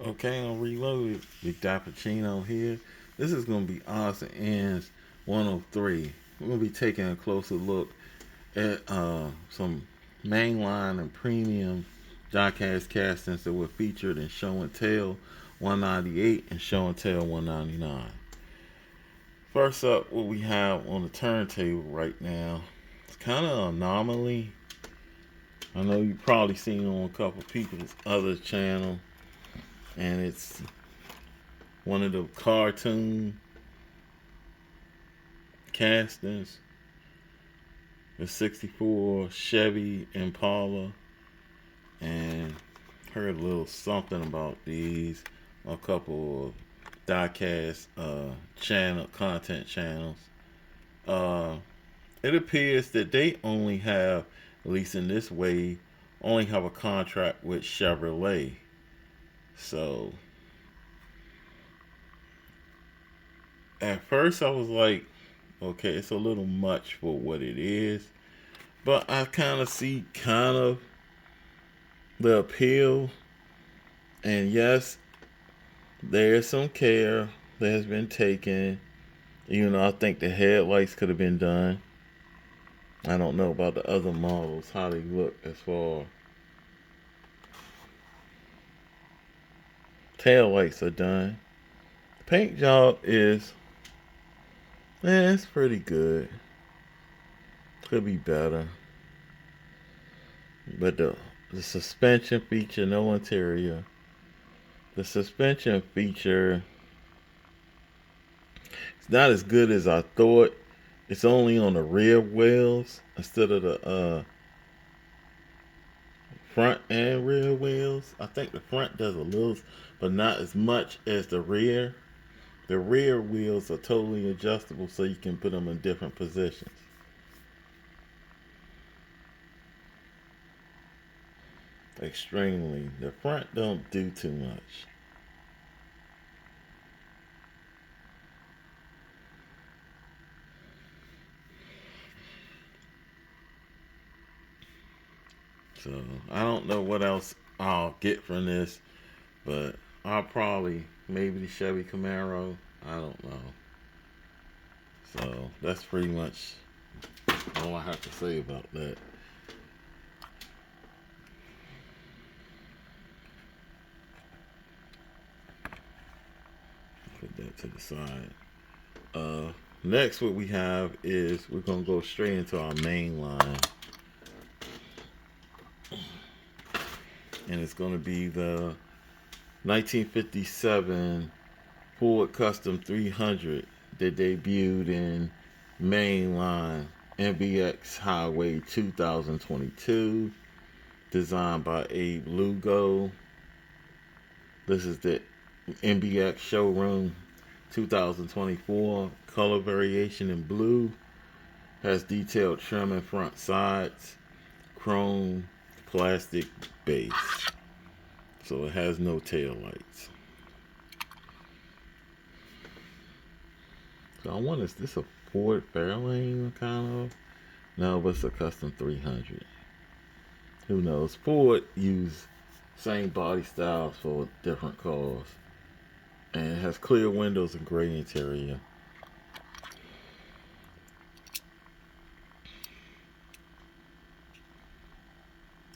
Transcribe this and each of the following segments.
Okay, I'm reloaded. Big Dappuccino here. This is going to be odds and ends 103. We're going to be taking a closer look at some mainline and premium diecast castings that were featured in Show and Tell 198 and Show and Tell 199. First up, what we have on the turntable right now, it's kind of an anomaly. I know you've probably seen it on a couple people's other channel, and it's one of the cartoon castings. The 64 Chevy Impala, and heard a little something about these. A couple of diecast content channels. Uh, it appears that they only have, at least in this way, only have a contract with Chevrolet. So at first I was like, okay, it's a little much for what it is. But I kind of see the appeal. And yes, there's some care that has been taken. Even though I think the headlights could have been done. I don't know about the other models, how they look as far. Tail lights are done. The paint job is, it's pretty good. Could be better. But the suspension feature, no interior. The suspension feature, it's not as good as I thought. It's only on the rear wheels instead of the front and rear wheels. I think the front does a little, but not as much as the rear. The rear wheels are totally adjustable, so you can put them in different positions. Extremely. The front don't do too much. So I don't know what else I'll get from this, but I'll probably maybe the Chevy Camaro. I don't know. So that's pretty much all I have to say about that. Put that to the side. Next, what we have is we're gonna go straight into our main line, and it's gonna be the 1957 Ford Custom 300 that debuted in Mainline MBX Highway 2022, designed by Abe Lugo. This is the MBX showroom 2024. Color variation in blue. Has detailed trim in front sides. Chrome plastic base. So it has no tail lights. So I wonder, is this a Ford Fairlane kind of? No, but it's a custom 300. Who knows? Ford used same body styles for different cars. And it has clear windows and gray interior.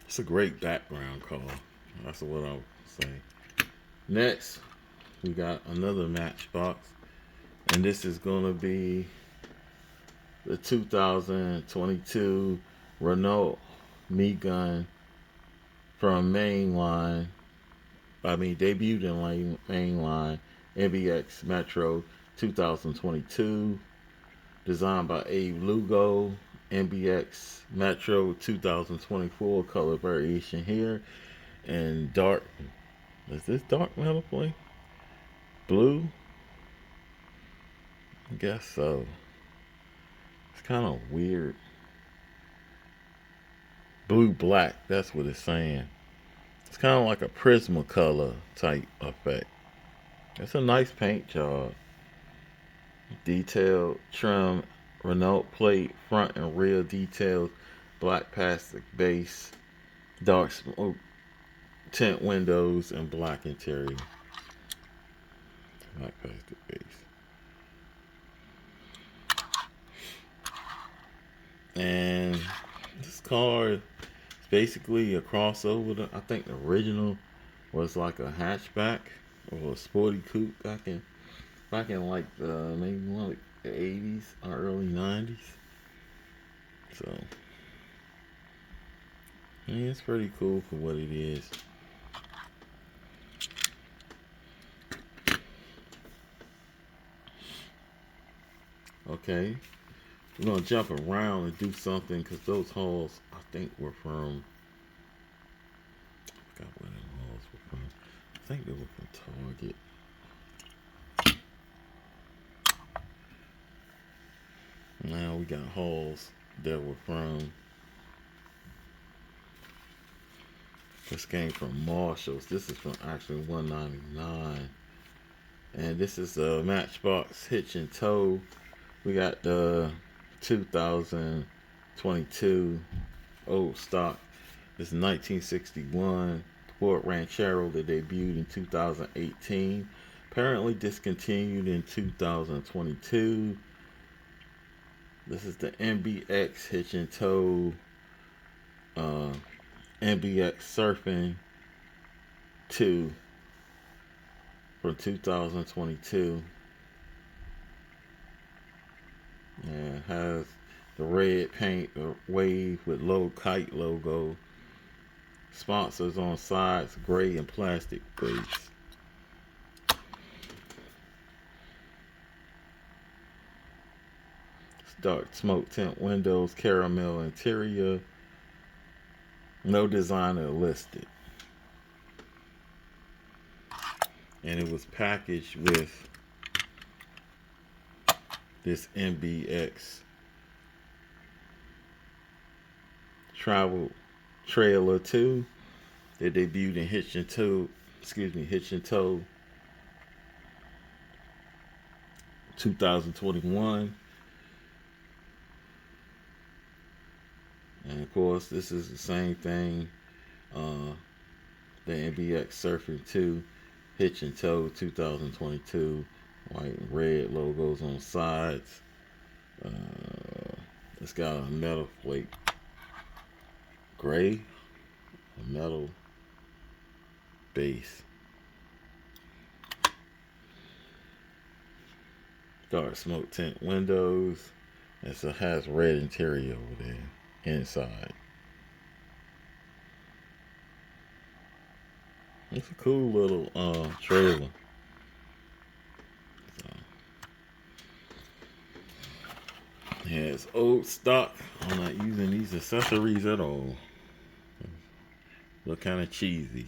It's a great background car. That's what I would say. Next, we got another Matchbox. And this is going to be the 2022 Renault Megane from Mainline. Debuted in Mainline MBX Metro 2022. Designed by Abe Lugo. MBX Metro 2024 color variation here. And dark. Is this dark metal plate? Blue? I guess so. It's kind of weird. Blue black, that's what it's saying. It's kind of like a Prismacolor type effect. It's a nice paint job. Detailed trim, Renault plate, front and rear details, black plastic base, dark smoke tint windows, and black interior. Black plastic base. And this car is basically a crossover. I think the original was like a hatchback or a sporty coupe back in like maybe more like the 80s or early 90s. So yeah, it's pretty cool for what it is. Okay, we're gonna jump around and do something because those hauls I think were from. I forgot where them hauls were from. I think they were from Target. Now we got hauls that were from. This came from Marshalls. This is from actually 199, and this is a Matchbox hitch and tow. We got the 2022 old stock. This is 1961 Ford Ranchero that debuted in 2018. Apparently discontinued in 2022. This is the MBX hitch and tow. MBX Surfing 2 from 2022. And it has the red paint, the wave with low kite logo. Sponsors on sides, gray and plastic base. Dark smoke tint windows, caramel interior. No designer listed. And it was packaged with this MBX travel trailer 2 that debuted in Hitch and Tow 2021. And of course, this is the same thing. The MBX Surfing 2 Hitch and Tow 2022. White and red logos on the sides. It's got a metal plate. Gray. A metal base. Dark smoke tint windows. It has red interior over there inside. It's a cool little trailer. So, yeah, it's old stock. I'm not using these accessories at all. Look kind of cheesy.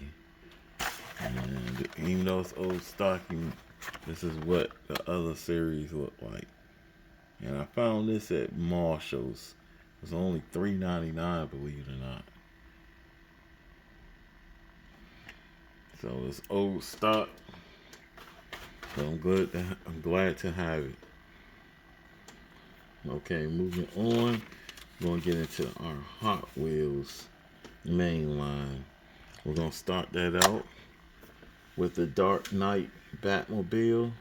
And even though it's old stock, this is what the other series look like. And I found this at Marshalls. It was only $3.99, believe it or not. So it's old stock. So I'm glad to have it. Okay, moving on. We're gonna get into our Hot Wheels main line. We're gonna start that out with the Dark Knight Batmobile.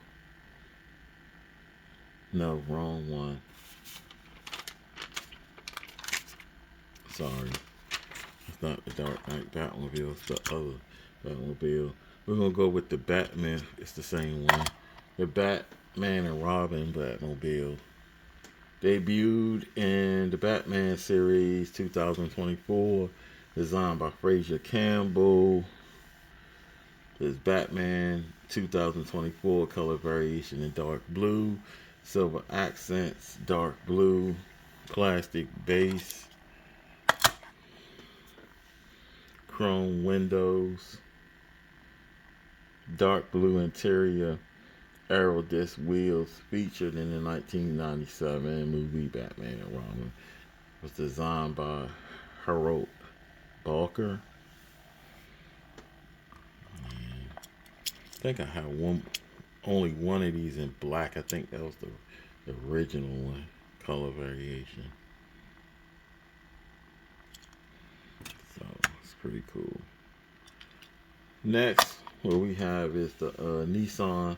No, wrong one. Sorry. It's not the Dark Knight Batmobile, it's the other Batmobile. We're gonna go with the Batman. It's the same one. The Batman and Robin Batmobile. Debuted in the Batman series 2024. Designed by Fraser Campbell. This Batman 2024 color variation in dark blue. Silver accents, dark blue. Plastic base. Chrome windows. Dark blue interior. Aero disc wheels featured in the 1997 movie Batman and Robin. Was designed by Harold Balker. I think I had only one of these in black. I think that was the original one, color variation. So it's pretty cool. Next, what we have is the Nissan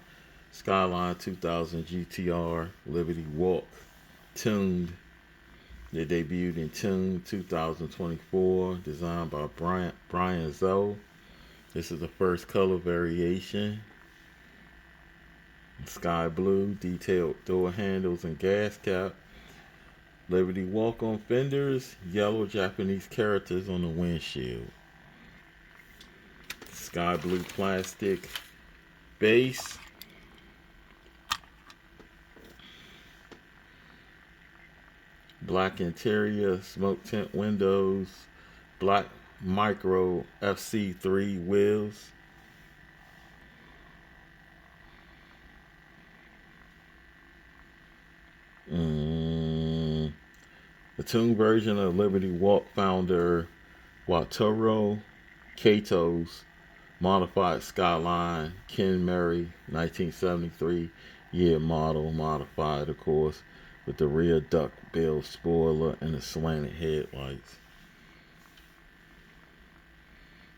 Skyline 2000 GTR Liberty Walk tuned. They debuted in Tune 2024, designed by Brian Zoe. This is the first color variation. Sky blue, detailed door handles and gas cap. Liberty Walk on fenders, yellow Japanese characters on the windshield. Sky blue plastic base. Black interior, smoke tint windows, black micro FC3 wheels. The tuned version of Liberty Walk founder Wataru Kato's modified Skyline Ken Murray 1973 year model, modified of course, with the rear duckbill spoiler and the slanted headlights.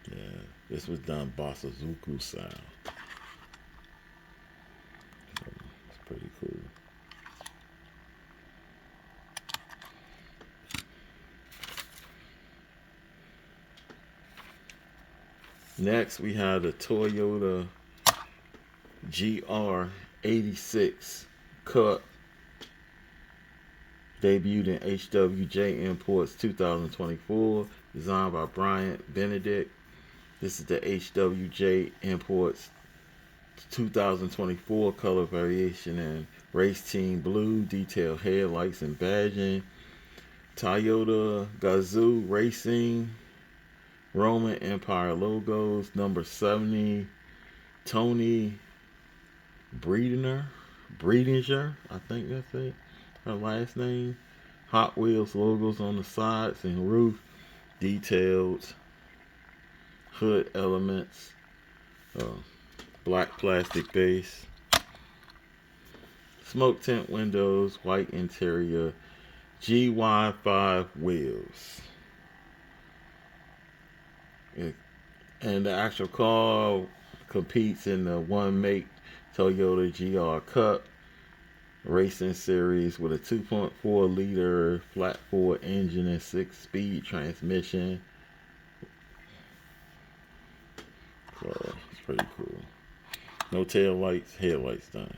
Yeah, this was done Basazuku style. So it's pretty cool. Next, we have the Toyota GR86 Cup. Debuted in HWJ Imports 2024. Designed by Bryant Benedict. This is the HWJ Imports 2024 color variation in race team blue, detailed headlights and badging. Toyota Gazoo Racing Roman Empire logos. Number 70. Tony Breedinger, I think that's it. Her last name. Hot Wheels logos on the sides and roof. Detailed hood elements. Black plastic base. Smoke tint windows. White interior. GY5 wheels. And the actual car competes in the one make Toyota GR Cup Racing Series with a 2.4 liter flat 4 engine and 6-speed transmission. So it's pretty cool. No tail lights, headlights done.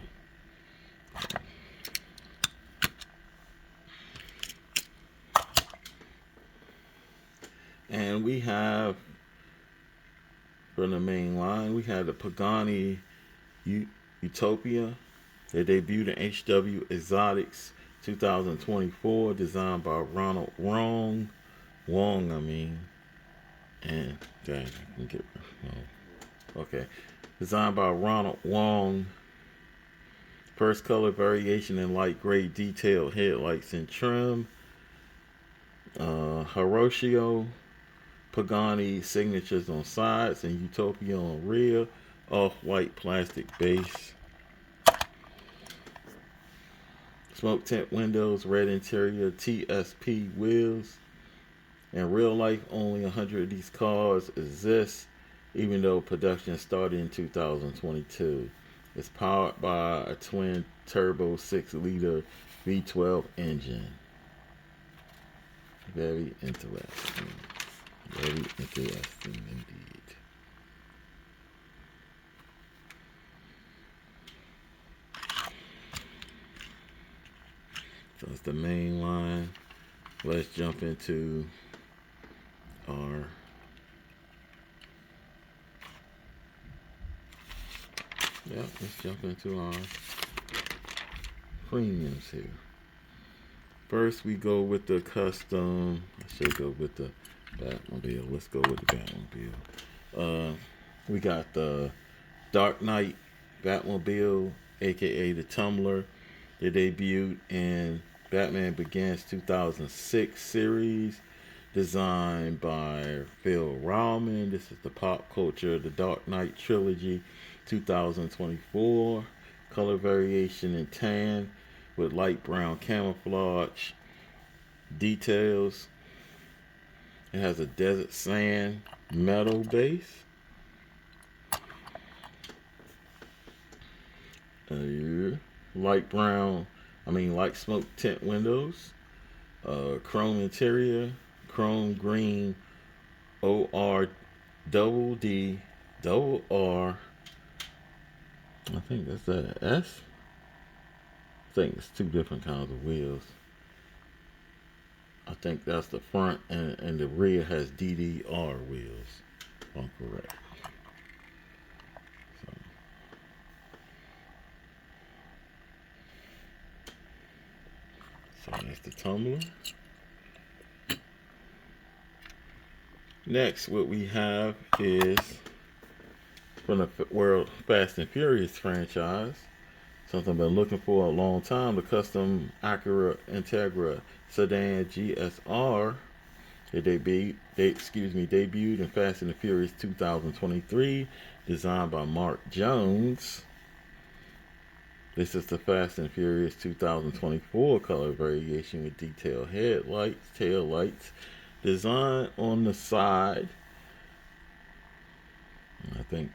And we have, from the main line, we had the Pagani Utopia. They debuted in HW Exotics 2024, designed by Ronald Wong. And dang, I can get okay. Designed by Ronald Wong. First color variation in light gray detailed headlights and trim. Hiroshio Pagani signatures on sides and Utopia on rear. Off-white plastic base. Smoke tint windows, red interior, TSP wheels. In real life, only 100 of these cars exist, even though production started in 2022. It's powered by a twin turbo 6-liter V12 engine. Very interesting. Very interesting indeed. So it's the main line. Let's jump into our let's jump into our premiums here. First we go with the custom. I should go with the Batmobile. Let's go with the Batmobile. We got the Dark Knight Batmobile, aka the Tumbler. They debuted in Batman Begins 2006 series, designed by Phil Rowman. This is the pop culture, the Dark Knight trilogy, 2024. Color variation in tan with light brown camouflage details. It has a desert sand metal base. Yeah. Light brown, light smoke tint windows, chrome interior, chrome green, OR double D double R. I think that's that S. I think it's two different kinds of wheels. I think that's the front, and the rear has DDR wheels. If I'm correct. So, that's the tumbler. Next, what we have is from the World Fast and Furious franchise. Something I've been looking for a long time. The custom Acura Integra sedan GSR. It debuted in Fast and the Furious 2023, designed by Mark Jones. This is the Fast and Furious 2024 color variation with detailed headlights, tail lights, design on the side. I think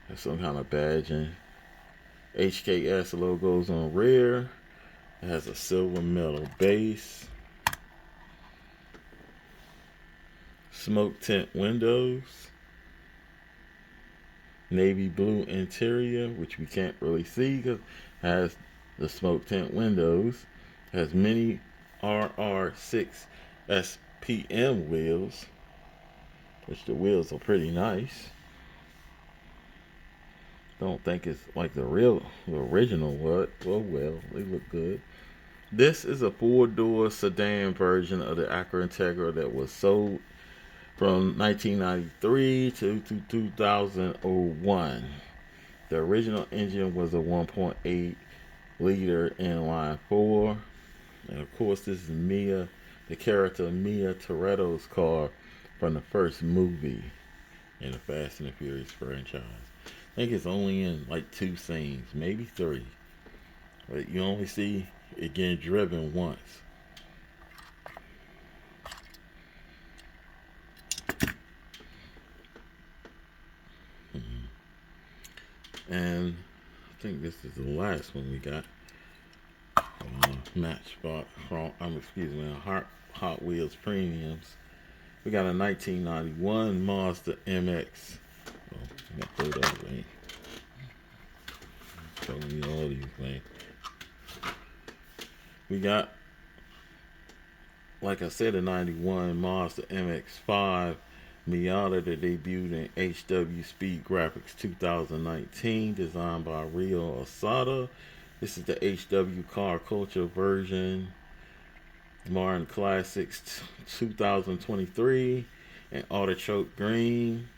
there's some kind of badge and HKS logos on rear. It has a silver metal base. Smoke tint windows. Navy blue interior, which we can't really see because it has the smoke tint windows. It has mini RR6 SPM wheels, which the wheels are pretty nice. Don't think it's like the original what? Oh well, they look good. This is a four-door sedan version of the Acura Integra that was sold from 1993 to 2001. The original engine was a 1.8 liter inline four. And of course, this is Mia, the character Mia Toretto's car from the first movie in the Fast and the Furious franchise. I think it's only in like two scenes, maybe three. But you only see it getting driven once. And I think this is the last one we got. Matchbox, Hot Wheels Premiums. We got a 1991 Mazda MX. Oh, I got photos, man. Showing me all these, man. We got, like I said, a 91 Mazda MX-5 Miata that debuted in HW Speed Graphics 2019, designed by Rio Asada. This is the HW Car Culture version. Martin Classics 2023 and Artichoke Green.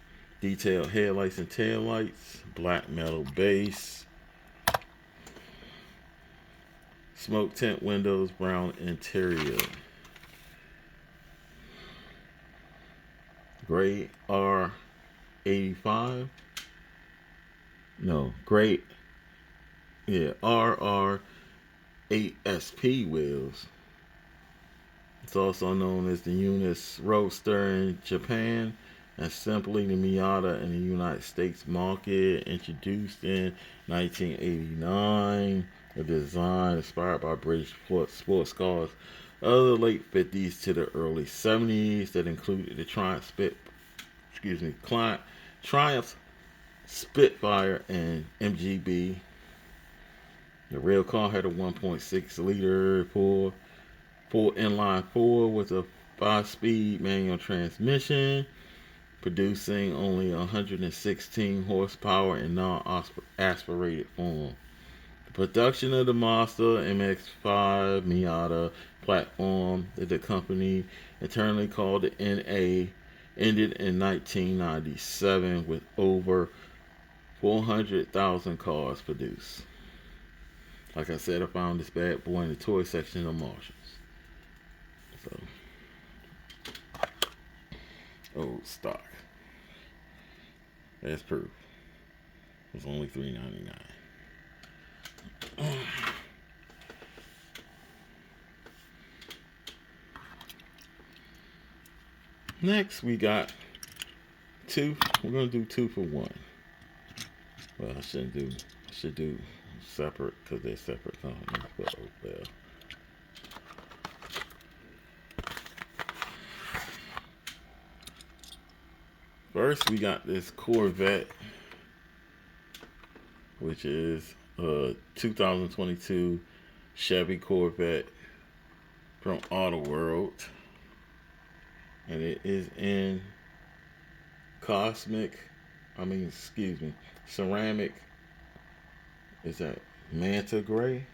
Detailed headlights and taillights. Black metal base. Smoke tint windows, brown interior. Gray R85. No, gray. Yeah, RR8SP wheels. It's also known as the Unis Roadster in Japan and simply the Miata in the United States market. Introduced in 1989. A design inspired by British sports cars of the late 50s to the early 70s that included the Triumph Spitfire and MGB. The real car had a 1.6 liter full inline four with a 5-speed manual transmission, producing only 116 horsepower in non-aspirated form. The production of the Mazda MX-5 Miata platform that the company internally called the NA ended in 1997 with over 400,000 cars produced. Like I said, I found this bad boy in the toy section of Marshalls. So, old stock. That's proof. It was only $3.99. Next, we got two. We're gonna do 2 for 1. Well, I should do separate because they're separate companies. But oh well. First, we got this Corvette, which is a 2022 Chevy Corvette from Auto World, and it is in ceramic. Is that Manta Gray?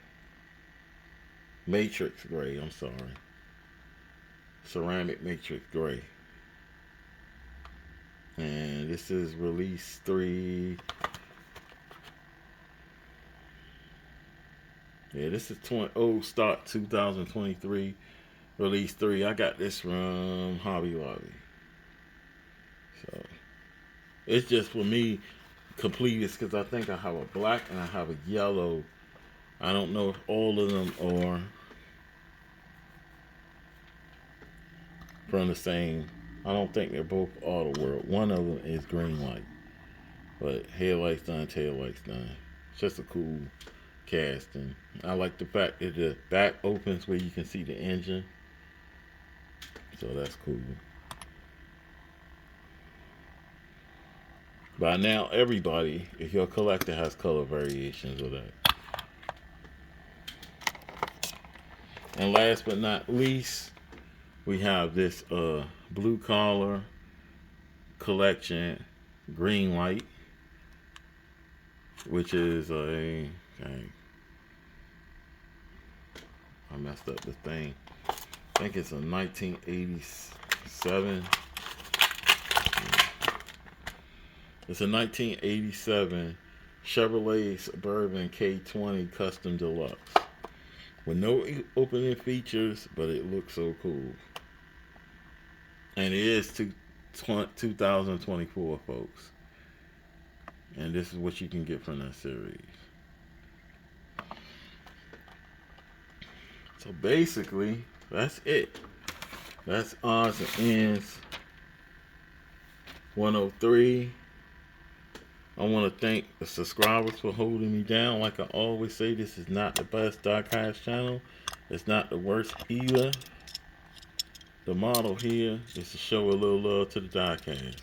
Matrix Gray. I'm sorry, ceramic Matrix Gray. And this is release 3. Yeah, this is stock 2023, release 3. I got this from Hobby Lobby. So it's just for me completest because I think I have a black and I have a yellow. I don't know if all of them are from the same. I don't think they're both Auto World. One of them is Greenlight, but headlights done, taillights done. It's just a cool casting. I like the fact that the back opens where you can see the engine, so that's cool. By now, everybody, if your collector, has color variations of that. And last but not least, we have this blue collar collection Greenlight, which is I messed up the thing. I think it's a 1987. It's a 1987 Chevrolet Suburban K20 Custom Deluxe with no opening features, but it looks so cool. And it is 2024, folks. And this is what you can get from that series. So basically, that's it. That's odds and ends 103. I want to thank the subscribers for holding me down. Like I always say, this is not the best diecast channel. It's not the worst either. The model here is to show a little love to the diecast.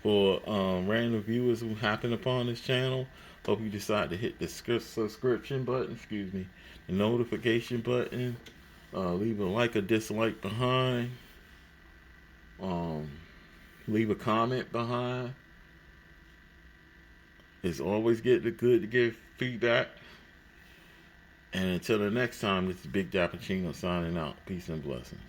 For random viewers who happen upon this channel, hope you decide to hit the subscription button, the notification button, leave a like or dislike behind, leave a comment behind. It's always good to give feedback. And until the next time, this is Big Dappuccino signing out. Peace and blessings.